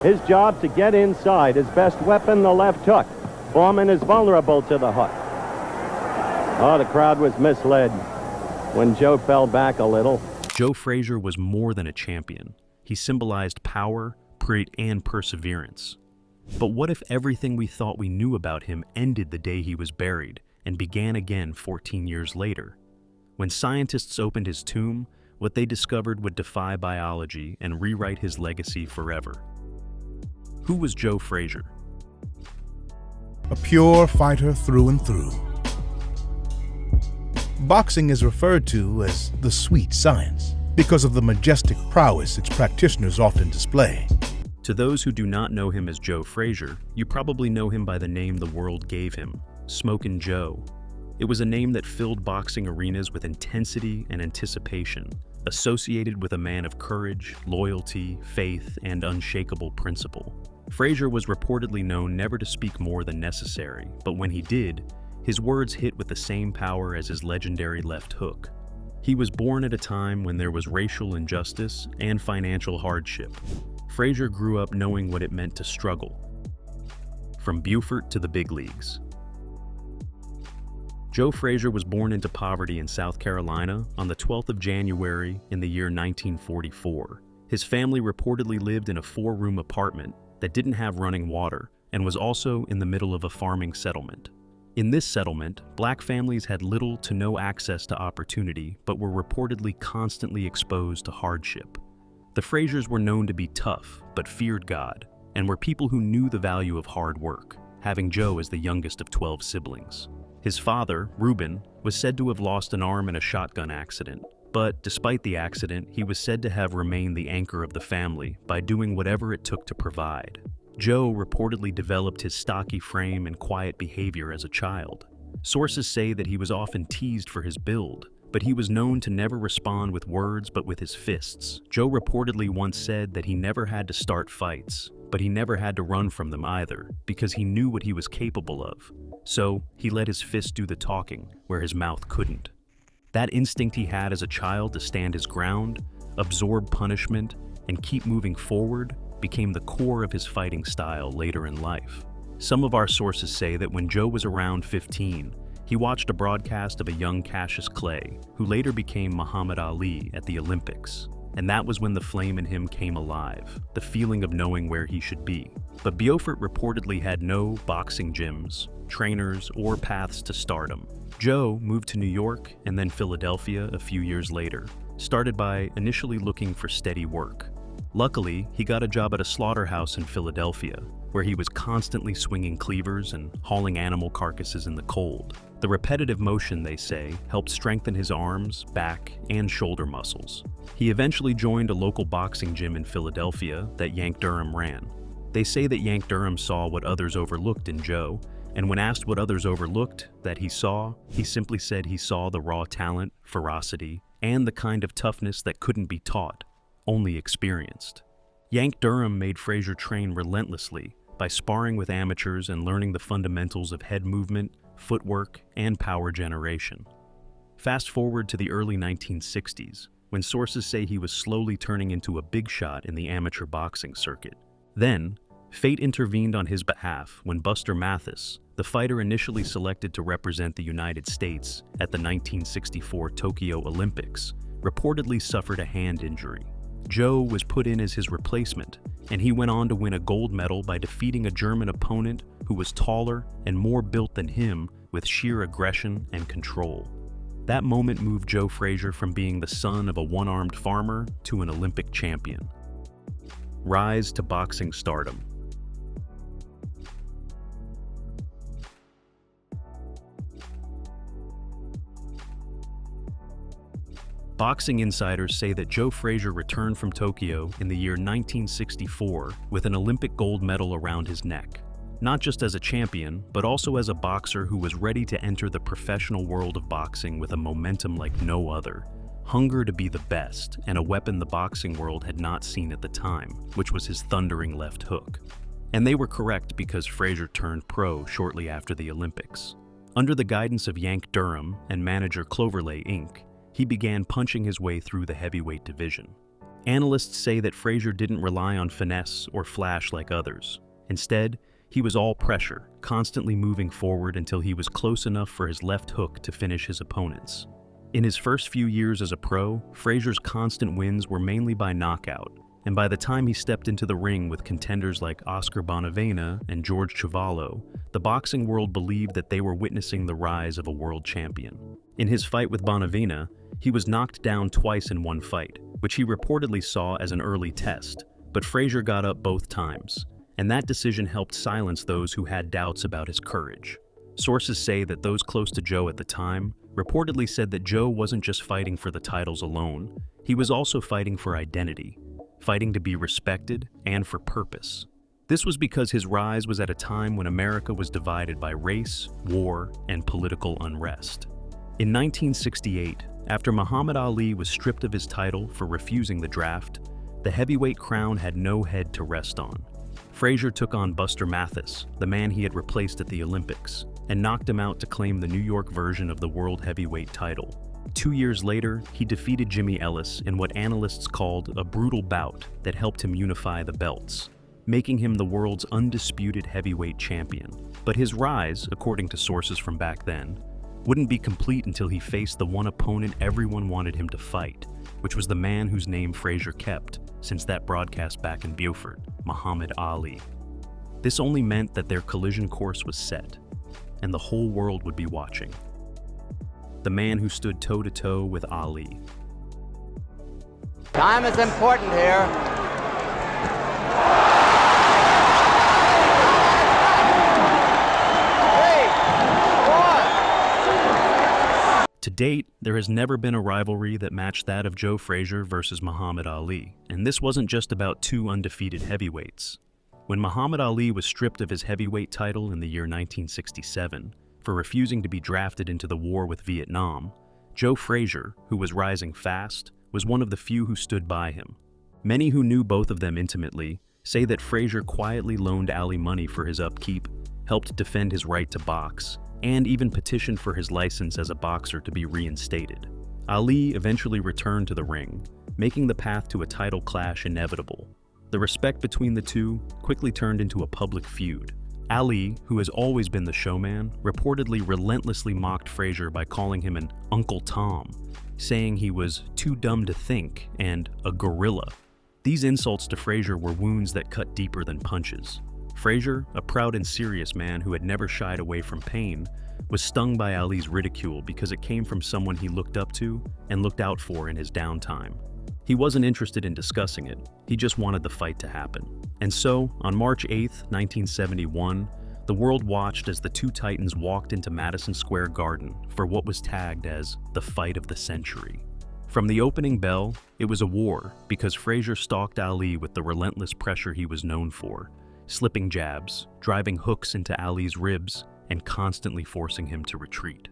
His job to get inside. His best weapon, the left hook. Foreman is vulnerable to the hook. Oh, the crowd was misled when Joe fell back a little. Joe Frazier was more than a champion. He symbolized power, grit, and perseverance. But what if everything we thought we knew about him ended the day he was buried and began again 14 years later? When scientists opened his tomb, what they discovered would defy biology and rewrite his legacy forever. Who was Joe Frazier? A pure fighter through and through. Boxing is referred to as the sweet science because of the majestic prowess its practitioners often display. To those who do not know him as Joe Frazier, you probably know him by the name the world gave him, Smokin' Joe. It was a name that filled boxing arenas with intensity and anticipation, associated with a man of courage, loyalty, faith, and unshakable principle. Frazier was reportedly known never to speak more than necessary, but when he did, his words hit with the same power as his legendary left hook. He was born at a time when there was racial injustice and financial hardship. Frazier grew up knowing what it meant to struggle. From Beaufort to the big leagues. Joe Frazier was born into poverty in South Carolina on the 12th of January in the year 1944. His family reportedly lived in a 4-room apartment that didn't have running water and was also in the middle of a farming settlement. In this settlement, black families had little to no access to opportunity but were reportedly constantly exposed to hardship. The Fraziers were known to be tough but feared God and were people who knew the value of hard work, having Joe as the youngest of 12 siblings. His father, Reuben, was said to have lost an arm in a shotgun accident, but despite the accident, he was said to have remained the anchor of the family by doing whatever it took to provide. Joe reportedly developed his stocky frame and quiet behavior as a child. Sources say that he was often teased for his build, but he was known to never respond with words but with his fists. Joe reportedly once said that he never had to start fights, but he never had to run from them either, because he knew what he was capable of. So, he let his fists do the talking, where his mouth couldn't. That instinct he had as a child to stand his ground, absorb punishment, and keep moving forward became the core of his fighting style later in life. Some of our sources say that when Joe was around 15, he watched a broadcast of a young Cassius Clay, who later became Muhammad Ali at the Olympics. And that was when the flame in him came alive, the feeling of knowing where he should be. But Beaufort reportedly had no boxing gyms, trainers, or paths to stardom. Joe moved to New York and then Philadelphia a few years later, started by initially looking for steady work. Luckily, he got a job at a slaughterhouse in Philadelphia, where he was constantly swinging cleavers and hauling animal carcasses in the cold. The repetitive motion, they say, helped strengthen his arms, back, and shoulder muscles. He eventually joined a local boxing gym in Philadelphia that Yank Durham ran. They say that Yank Durham saw what others overlooked in Joe, and when asked what others overlooked that he saw, he simply said he saw the raw talent, ferocity, and the kind of toughness that couldn't be taught, only experienced. Yank Durham made Frazier train relentlessly by sparring with amateurs and learning the fundamentals of head movement, footwork, and power generation. Fast forward to the early 1960s, when sources say he was slowly turning into a big shot in the amateur boxing circuit. Then, fate intervened on his behalf when Buster Mathis, the fighter initially selected to represent the United States at the 1964 Tokyo Olympics, reportedly suffered a hand injury. Joe was put in as his replacement, and he went on to win a gold medal by defeating a German opponent who was taller and more built than him with sheer aggression and control. That moment moved Joe Frazier from being the son of a one-armed farmer to an Olympic champion. Rise to boxing stardom. Boxing insiders say that Joe Frazier returned from Tokyo in the year 1964 with an Olympic gold medal around his neck. Not just as a champion, but also as a boxer who was ready to enter the professional world of boxing with a momentum like no other. Hunger to be the best, and a weapon the boxing world had not seen at the time, which was his thundering left hook. And they were correct because Frazier turned pro shortly after the Olympics. Under the guidance of Yank Durham and manager Cloverley Inc., he began punching his way through the heavyweight division. Analysts say that Frazier didn't rely on finesse or flash like others. Instead, he was all pressure, constantly moving forward until he was close enough for his left hook to finish his opponents. In his first few years as a pro, Frazier's constant wins were mainly by knockout, and by the time he stepped into the ring with contenders like Oscar Bonavena and George Chuvalo, the boxing world believed that they were witnessing the rise of a world champion. In his fight with Bonavena, he was knocked down twice in one fight, which he reportedly saw as an early test, but Frazier got up both times, and that decision helped silence those who had doubts about his courage. Sources say that those close to Joe at the time reportedly said that Joe wasn't just fighting for the titles alone, he was also fighting for identity, fighting to be respected and for purpose. This was because his rise was at a time when America was divided by race, war, and political unrest. In 1968, after Muhammad Ali was stripped of his title for refusing the draft, the heavyweight crown had no head to rest on. Frazier took on Buster Mathis, the man he had replaced at the Olympics, and knocked him out to claim the New York version of the world heavyweight title. 2 years later, he defeated Jimmy Ellis in what analysts called a brutal bout that helped him unify the belts, making him the world's undisputed heavyweight champion. But his rise, according to sources from back then, wouldn't be complete until he faced the one opponent everyone wanted him to fight, which was the man whose name Frazier kept since that broadcast back in Beaufort, Muhammad Ali. This only meant that their collision course was set, and the whole world would be watching. The man who stood toe-to-toe with Ali. Time is important here. To date, there has never been a rivalry that matched that of Joe Frazier versus Muhammad Ali, and this wasn't just about two undefeated heavyweights. When Muhammad Ali was stripped of his heavyweight title in the year 1967 for refusing to be drafted into the war with Vietnam, Joe Frazier, who was rising fast, was one of the few who stood by him. Many who knew both of them intimately say that Frazier quietly loaned Ali money for his upkeep, helped defend his right to box, and even petitioned for his license as a boxer to be reinstated. Ali eventually returned to the ring, making the path to a title clash inevitable. The respect between the two quickly turned into a public feud. Ali, who has always been the showman, reportedly relentlessly mocked Frazier by calling him an Uncle Tom, saying he was too dumb to think and a gorilla. These insults to Frazier were wounds that cut deeper than punches. Frazier, a proud and serious man who had never shied away from pain, was stung by Ali's ridicule because it came from someone he looked up to and looked out for in his downtime. He wasn't interested in discussing it, he just wanted the fight to happen. And so, on March 8, 1971, the world watched as the two titans walked into Madison Square Garden for what was tagged as the fight of the century. From the opening bell, it was a war because Frazier stalked Ali with the relentless pressure he was known for, slipping jabs, driving hooks into Ali's ribs, and constantly forcing him to retreat.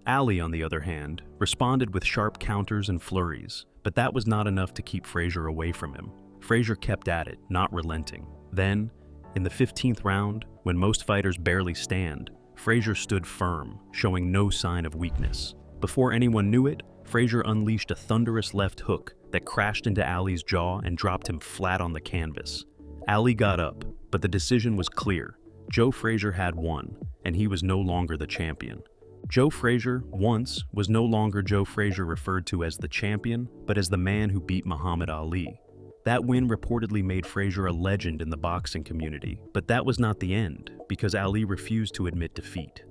Ali, on the other hand, responded with sharp counters and flurries, but that was not enough to keep Frazier away from him. Frazier kept at it, not relenting. Then, in the 15th round, when most fighters barely stand, Frazier stood firm, showing no sign of weakness. Before anyone knew it, Frazier unleashed a thunderous left hook that crashed into Ali's jaw and dropped him flat on the canvas. Ali got up, but the decision was clear. Joe Frazier had won, and he was no longer the champion. Joe Frazier, once, was no longer Joe Frazier referred to as the champion, but as the man who beat Muhammad Ali. That win reportedly made Frazier a legend in the boxing community, but that was not the end, because Ali refused to admit defeat.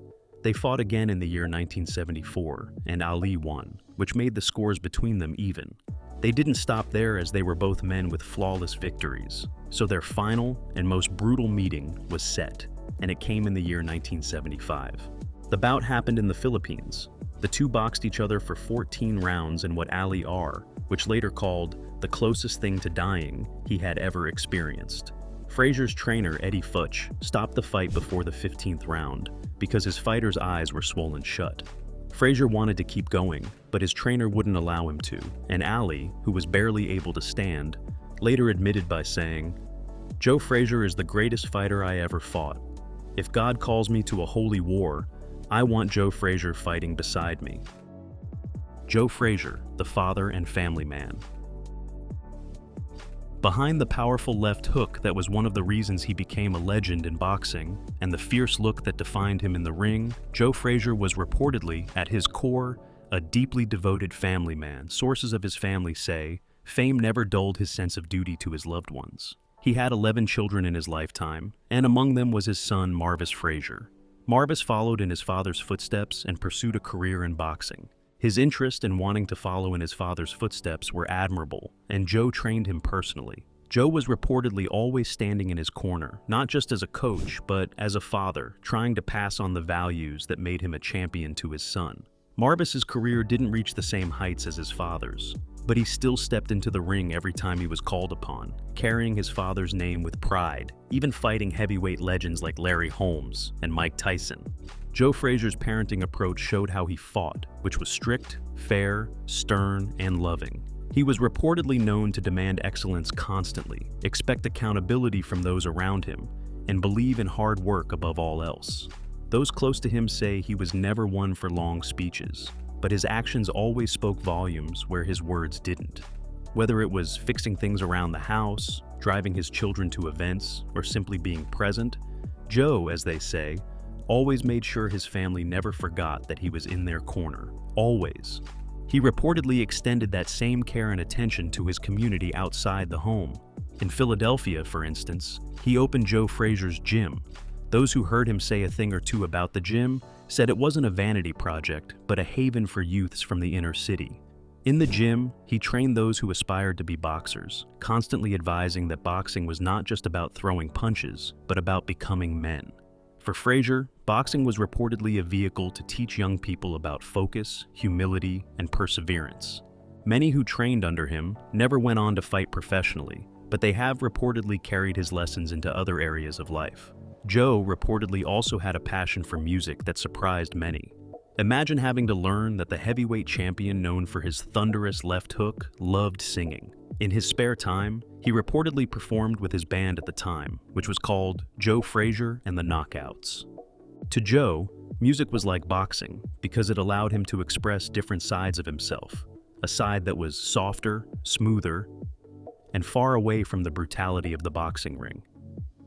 They fought again in the year 1974, and Ali won, which made the scores between them even. They didn't stop there as they were both men with flawless victories, so their final and most brutal meeting was set, and it came in the year 1975. The bout happened in the Philippines. The two boxed each other for 14 rounds in what Ali R, which later called the closest thing to dying he had ever experienced. Frazier's trainer, Eddie Futch, stopped the fight before the 15th round because his fighter's eyes were swollen shut. Frazier wanted to keep going, but his trainer wouldn't allow him to, and Ali, who was barely able to stand, later admitted by saying, "Joe Frazier is the greatest fighter I ever fought. If God calls me to a holy war, I want Joe Frazier fighting beside me." Joe Frazier, the father and family man. Behind the powerful left hook that was one of the reasons he became a legend in boxing, and the fierce look that defined him in the ring, Joe Frazier was reportedly, at his core, a deeply devoted family man. Sources of his family say fame never dulled his sense of duty to his loved ones. He had 11 children in his lifetime, and among them was his son Marvis Frazier. Marvis followed in his father's footsteps and pursued a career in boxing. His interest in wanting to follow in his father's footsteps were admirable, and Joe trained him personally. Joe was reportedly always standing in his corner, not just as a coach, but as a father, trying to pass on the values that made him a champion to his son. Marvis's career didn't reach the same heights as his father's, but he still stepped into the ring every time he was called upon, carrying his father's name with pride, even fighting heavyweight legends like Larry Holmes and Mike Tyson. Joe Frazier's parenting approach showed how he fought, which was strict, fair, stern, and loving. He was reportedly known to demand excellence constantly, expect accountability from those around him, and believe in hard work above all else. Those close to him say he was never one for long speeches, but his actions always spoke volumes where his words didn't. Whether it was fixing things around the house, driving his children to events, or simply being present, Joe, as they say, always made sure his family never forgot that he was in their corner, always. He reportedly extended that same care and attention to his community outside the home. In Philadelphia, for instance, he opened Joe Frazier's gym. Those who heard him say a thing or two about the gym said it wasn't a vanity project, but a haven for youths from the inner city. In the gym, he trained those who aspired to be boxers, constantly advising that boxing was not just about throwing punches, but about becoming men. For Frazier, boxing was reportedly a vehicle to teach young people about focus, humility, and perseverance. Many who trained under him never went on to fight professionally, but they have reportedly carried his lessons into other areas of life. Joe reportedly also had a passion for music that surprised many. Imagine having to learn that the heavyweight champion known for his thunderous left hook loved singing. In his spare time, he reportedly performed with his band at the time, which was called Joe Frazier and the Knockouts. To Joe, music was like boxing because it allowed him to express different sides of himself, a side that was softer, smoother, and far away from the brutality of the boxing ring.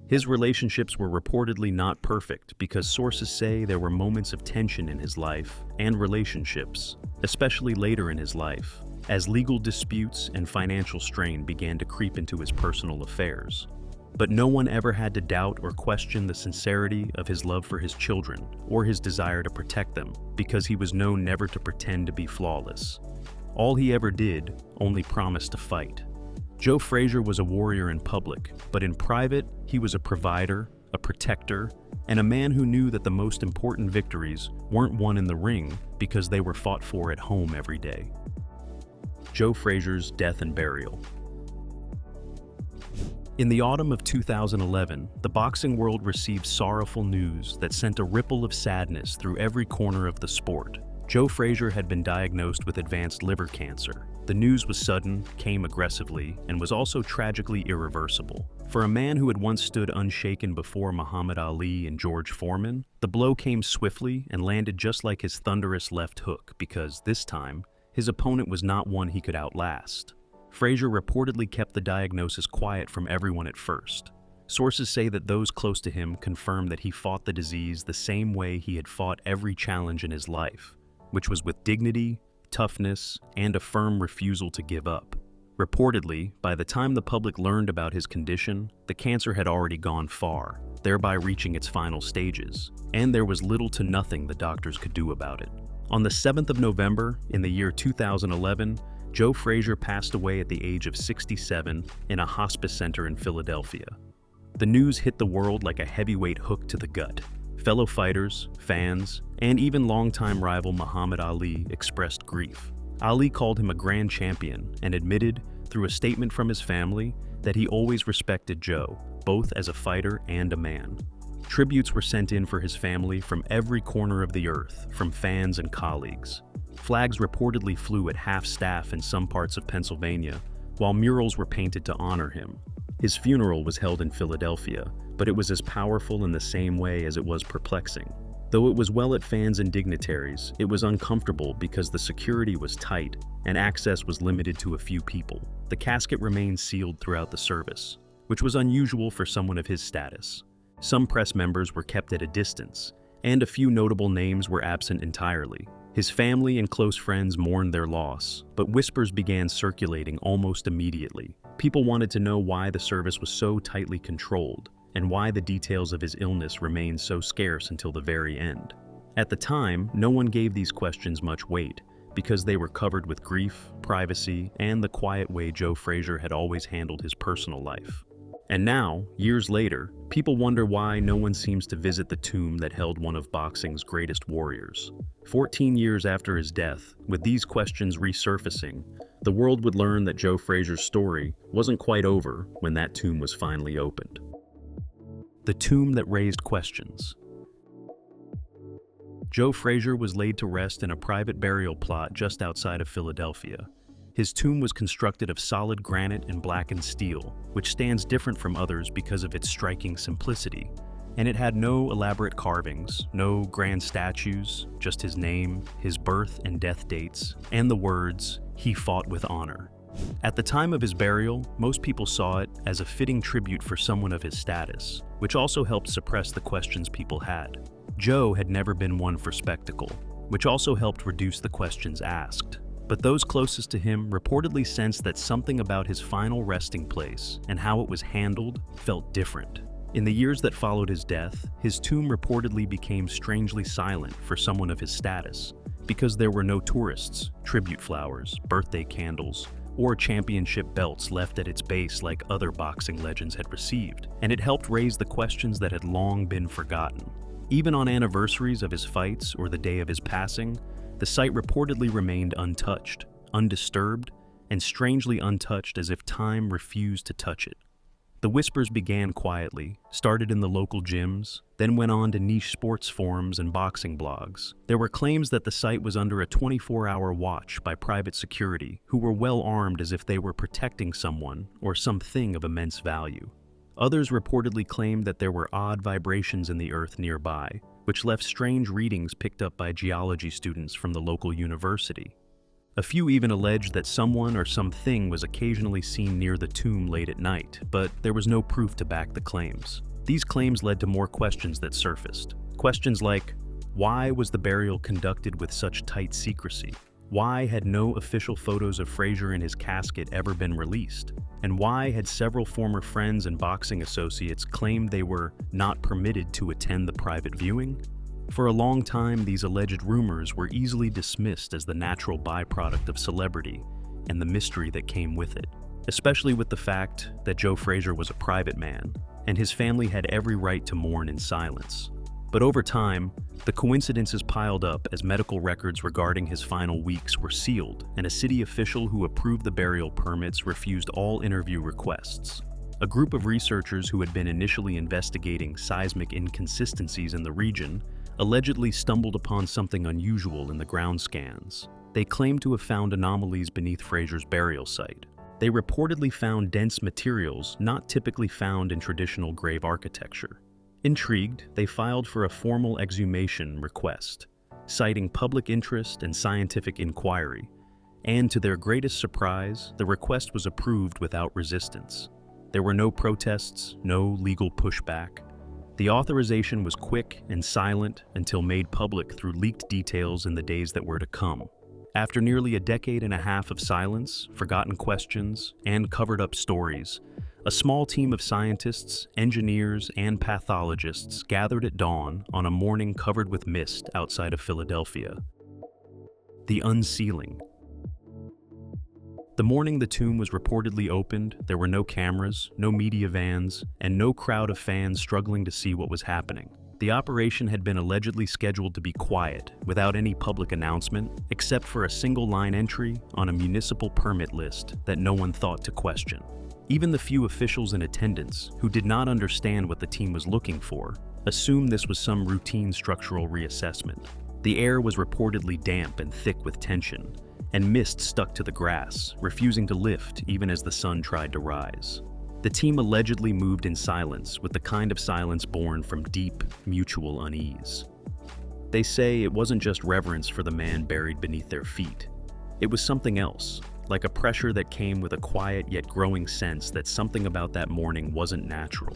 His relationships were reportedly not perfect because sources say there were moments of tension in his life and relationships, especially later in his life, as legal disputes and financial strain began to creep into his personal affairs. But no one ever had to doubt or question the sincerity of his love for his children or his desire to protect them, because he was known never to pretend to be flawless. All he ever did only promised to fight. Joe Frazier was a warrior in public, but in private, he was a provider, a protector, and a man who knew that the most important victories weren't won in the ring because they were fought for at home every day. Joe Frazier's death and burial. In the autumn of 2011, the boxing world received sorrowful news that sent a ripple of sadness through every corner of the sport. Joe Frazier had been diagnosed with advanced liver cancer. The news was sudden, came aggressively, and was also tragically irreversible. For a man who had once stood unshaken before Muhammad Ali and George Foreman, the blow came swiftly and landed just like his thunderous left hook because, this time, his opponent was not one he could outlast. Frazier reportedly kept the diagnosis quiet from everyone at first. Sources say that those close to him confirmed that he fought the disease the same way he had fought every challenge in his life, which was with dignity, toughness, and a firm refusal to give up. Reportedly, by the time the public learned about his condition, the cancer had already gone far, thereby reaching its final stages, and there was little to nothing the doctors could do about it. On the 7th of November, in the year 2011, Joe Frazier passed away at the age of 67 in a hospice center in Philadelphia. The news hit the world like a heavyweight hook to the gut. Fellow fighters, fans, and even longtime rival Muhammad Ali expressed grief. Ali called him a grand champion and admitted, through a statement from his family, that he always respected Joe, both as a fighter and a man. Tributes were sent in for his family from every corner of the earth, from fans and colleagues. Flags reportedly flew at half-staff in some parts of Pennsylvania, while murals were painted to honor him. His funeral was held in Philadelphia, but it was as powerful in the same way as it was perplexing. Though it was well at fans and dignitaries, it was uncomfortable because the security was tight and access was limited to a few people. The casket remained sealed throughout the service, which was unusual for someone of his status. Some press members were kept at a distance, and a few notable names were absent entirely. His family and close friends mourned their loss, but whispers began circulating almost immediately. People wanted to know why the service was so tightly controlled, and why the details of his illness remained so scarce until the very end. At the time, no one gave these questions much weight, because they were covered with grief, privacy, and the quiet way Joe Frazier had always handled his personal life. And now, years later, people wonder why no one seems to visit the tomb that held one of boxing's greatest warriors. 14 years after his death, with these questions resurfacing, the world would learn that Joe Frazier's story wasn't quite over when that tomb was finally opened. The tomb that raised questions. Joe Frazier was laid to rest in a private burial plot just outside of Philadelphia. His tomb was constructed of solid granite and blackened steel, which stands different from others because of its striking simplicity. And it had no elaborate carvings, no grand statues, just his name, his birth and death dates, and the words, "He fought with honor." At the time of his burial, most people saw it as a fitting tribute for someone of his status, which also helped suppress the questions people had. Joe had never been one for spectacle, which also helped reduce the questions asked. But those closest to him reportedly sensed that something about his final resting place and how it was handled felt different. In the years that followed his death, his tomb reportedly became strangely silent for someone of his status, because there were no tourists, tribute flowers, birthday candles, or championship belts left at its base like other boxing legends had received, and it helped raise the questions that had long been forgotten. Even on anniversaries of his fights or the day of his passing, the site reportedly remained untouched, undisturbed, and strangely untouched as if time refused to touch it. The whispers began quietly, started in the local gyms, then went on to niche sports forums and boxing blogs. There were claims that the site was under a 24-hour watch by private security, who were well armed as if they were protecting someone or something of immense value. Others reportedly claimed that there were odd vibrations in the earth nearby, which left strange readings picked up by geology students from the local university. A few even alleged that someone or something was occasionally seen near the tomb late at night, but there was no proof to back the claims. These claims led to more questions that surfaced. Questions like, why was the burial conducted with such tight secrecy? Why had no official photos of Frazier in his casket ever been released? And why had several former friends and boxing associates claimed they were not permitted to attend the private viewing? For a long time, these alleged rumors were easily dismissed as the natural byproduct of celebrity and the mystery that came with it, especially with the fact that Joe Frazier was a private man, and his family had every right to mourn in silence. But over time, the coincidences piled up as medical records regarding his final weeks were sealed, and a city official who approved the burial permits refused all interview requests. A group of researchers who had been initially investigating seismic inconsistencies in the region allegedly stumbled upon something unusual in the ground scans. They claimed to have found anomalies beneath Frazier's burial site. They reportedly found dense materials not typically found in traditional grave architecture. Intrigued, they filed for a formal exhumation request, citing public interest and scientific inquiry, and to their greatest surprise, the request was approved without resistance. There were no protests, no legal pushback. The authorization was quick and silent until made public through leaked details in the days that were to come. After nearly a decade and a half of silence, forgotten questions, and covered-up stories, a small team of scientists, engineers, and pathologists gathered at dawn on a morning covered with mist outside of Philadelphia. The Unsealing. The morning the tomb was reportedly opened, there were no cameras, no media vans, and no crowd of fans struggling to see what was happening. The operation had been allegedly scheduled to be quiet, without any public announcement, except for a single line entry on a municipal permit list that no one thought to question. Even the few officials in attendance, who did not understand what the team was looking for, assumed this was some routine structural reassessment. The air was reportedly damp and thick with tension, and mist stuck to the grass, refusing to lift even as the sun tried to rise. The team allegedly moved in silence, with the kind of silence born from deep, mutual unease. They say it wasn't just reverence for the man buried beneath their feet. It was something else, like a pressure that came with a quiet yet growing sense that something about that morning wasn't natural.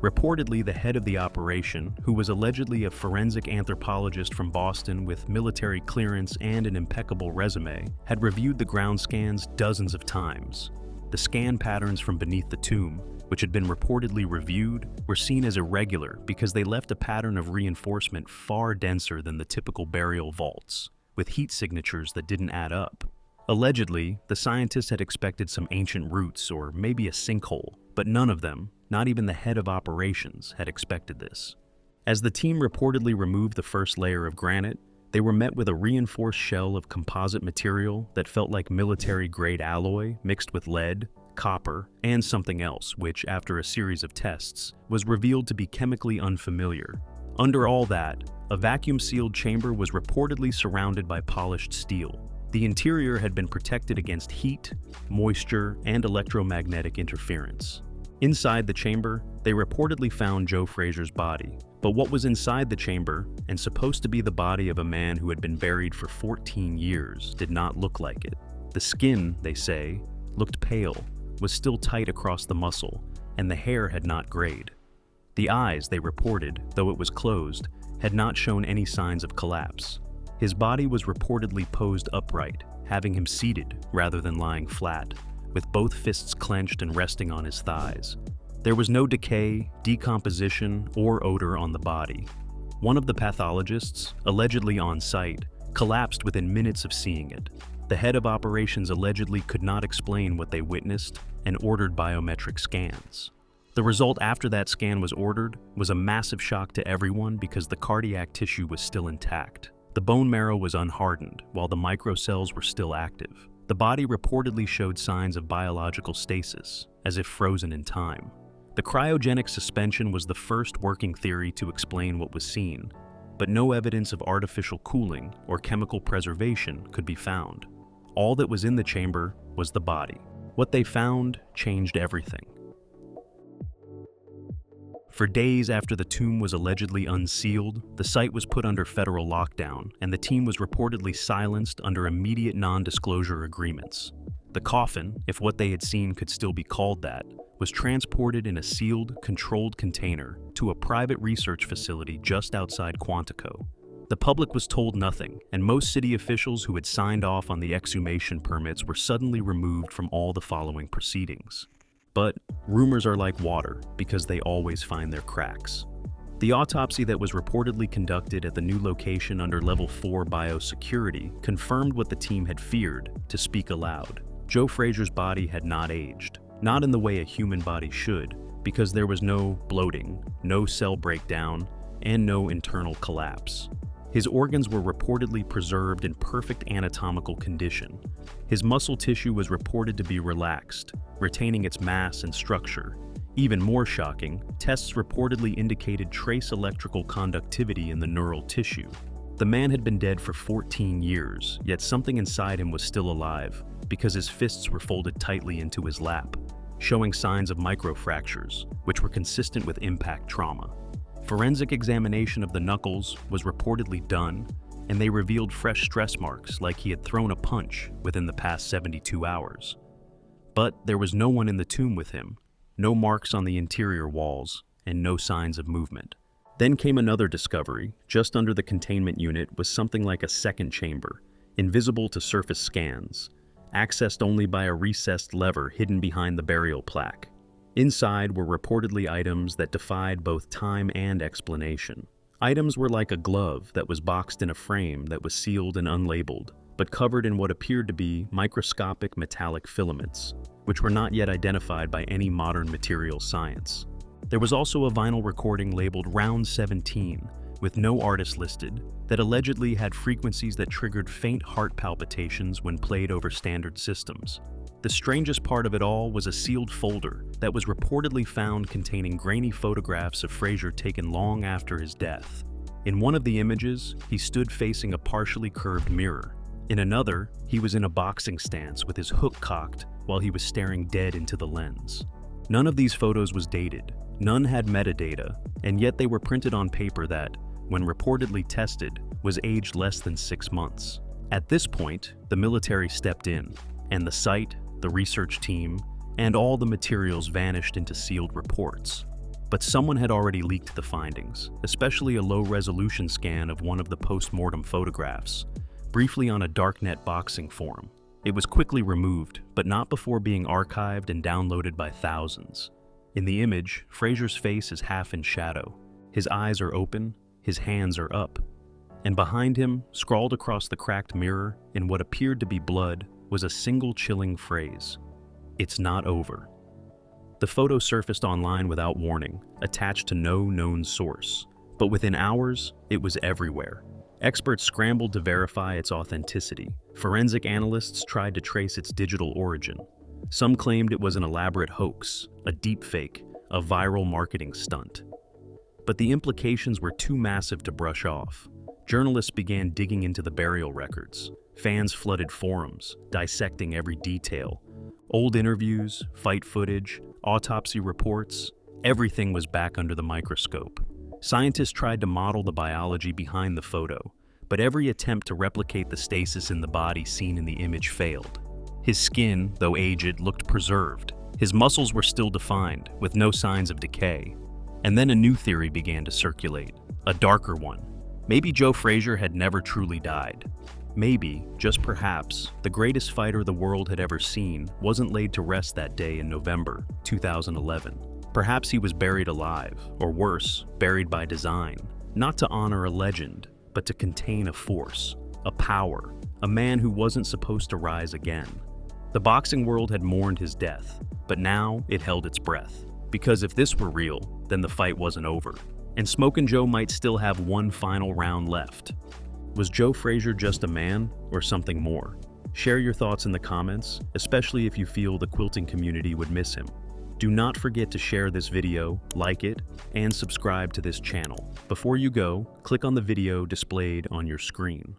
Reportedly, the head of the operation, who was allegedly a forensic anthropologist from Boston with military clearance and an impeccable resume, had reviewed the ground scans dozens of times. The scan patterns from beneath the tomb, which had been reportedly reviewed, were seen as irregular because they left a pattern of reinforcement far denser than the typical burial vaults, with heat signatures that didn't add up. Allegedly, the scientists had expected some ancient roots or maybe a sinkhole, but none of them, not even the head of operations, had expected this. As the team reportedly removed the first layer of granite, they were met with a reinforced shell of composite material that felt like military-grade alloy mixed with lead, copper, and something else, which, after a series of tests, was revealed to be chemically unfamiliar. Under all that, a vacuum-sealed chamber was reportedly surrounded by polished steel. The interior had been protected against heat, moisture, and electromagnetic interference. Inside the chamber, they reportedly found Joe Frazier's body, but what was inside the chamber, and supposed to be the body of a man who had been buried for 14 years, did not look like it. The skin, they say, looked pale, was still tight across the muscle, and the hair had not grayed. The eyes, they reported, though it was closed, had not shown any signs of collapse. His body was reportedly posed upright, having him seated rather than lying flat, with both fists clenched and resting on his thighs. There was no decay, decomposition, or odor on the body. One of the pathologists, allegedly on site, collapsed within minutes of seeing it. The head of operations allegedly could not explain what they witnessed and ordered biometric scans. The result after that scan was ordered was a massive shock to everyone because the cardiac tissue was still intact. The bone marrow was unhardened, while the microcells were still active. The body reportedly showed signs of biological stasis, as if frozen in time. The cryogenic suspension was the first working theory to explain what was seen, but no evidence of artificial cooling or chemical preservation could be found. All that was in the chamber was the body. What they found changed everything. For days after the tomb was allegedly unsealed, the site was put under federal lockdown, and the team was reportedly silenced under immediate non-disclosure agreements. The coffin, if what they had seen could still be called that, was transported in a sealed, controlled container to a private research facility just outside Quantico. The public was told nothing, and most city officials who had signed off on the exhumation permits were suddenly removed from all the following proceedings. But rumors are like water because they always find their cracks. The autopsy that was reportedly conducted at the new location under Level 4 biosecurity confirmed what the team had feared, to speak aloud. Joe Frazier's body had not aged, not in the way a human body should, because there was no bloating, no cell breakdown, and no internal collapse. His organs were reportedly preserved in perfect anatomical condition. His muscle tissue was reported to be relaxed, retaining its mass and structure. Even more shocking, tests reportedly indicated trace electrical conductivity in the neural tissue. The man had been dead for 14 years, yet something inside him was still alive, because his fists were folded tightly into his lap, showing signs of microfractures, which were consistent with impact trauma. Forensic examination of the knuckles was reportedly done, and they revealed fresh stress marks like he had thrown a punch within the past 72 hours. But there was no one in the tomb with him, no marks on the interior walls, and no signs of movement. Then came another discovery. Just under the containment unit was something like a second chamber, invisible to surface scans, accessed only by a recessed lever hidden behind the burial plaque. Inside were reportedly items that defied both time and explanation. Items were like a glove that was boxed in a frame that was sealed and unlabeled, but covered in what appeared to be microscopic metallic filaments, which were not yet identified by any modern material science. There was also a vinyl recording labeled Round 17, with no artist listed, that allegedly had frequencies that triggered faint heart palpitations when played over standard systems. The strangest part of it all was a sealed folder that was reportedly found containing grainy photographs of Frazier taken long after his death. In one of the images, he stood facing a partially curved mirror. In another, he was in a boxing stance with his hook cocked while he was staring dead into the lens. None of these photos was dated, none had metadata, and yet they were printed on paper that, when reportedly tested, was aged less than 6 months. At this point, the military stepped in, and the site, the research team, and all the materials vanished into sealed reports. But someone had already leaked the findings, especially a low-resolution scan of one of the post-mortem photographs, briefly on a darknet boxing forum. It was quickly removed, but not before being archived and downloaded by thousands. In the image, Frazier's face is half in shadow. His eyes are open, his hands are up. And behind him, scrawled across the cracked mirror in what appeared to be blood, was a single chilling phrase: "It's not over." The photo surfaced online without warning, attached to no known source. But within hours, it was everywhere. Experts scrambled to verify its authenticity. Forensic analysts tried to trace its digital origin. Some claimed it was an elaborate hoax, a deepfake, a viral marketing stunt. But the implications were too massive to brush off. Journalists began digging into the burial records. Fans flooded forums, dissecting every detail. Old interviews, fight footage, autopsy reports, everything was back under the microscope. Scientists tried to model the biology behind the photo, but every attempt to replicate the stasis in the body seen in the image failed. His skin, though aged, looked preserved. His muscles were still defined, with no signs of decay. And then a new theory began to circulate, a darker one. Maybe Joe Frazier had never truly died. Maybe, just perhaps, the greatest fighter the world had ever seen wasn't laid to rest that day in November 2011. Perhaps he was buried alive, or worse, buried by design, not to honor a legend, but to contain a force, a power, a man who wasn't supposed to rise again. The boxing world had mourned his death, but now it held its breath. Because if this were real, then the fight wasn't over, and Smokin' Joe might still have one final round left. Was Joe Frazier just a man, or something more? Share your thoughts in the comments, especially if you feel the quilting community would miss him. Do not forget to share this video, like it, and subscribe to this channel. Before you go, click on the video displayed on your screen.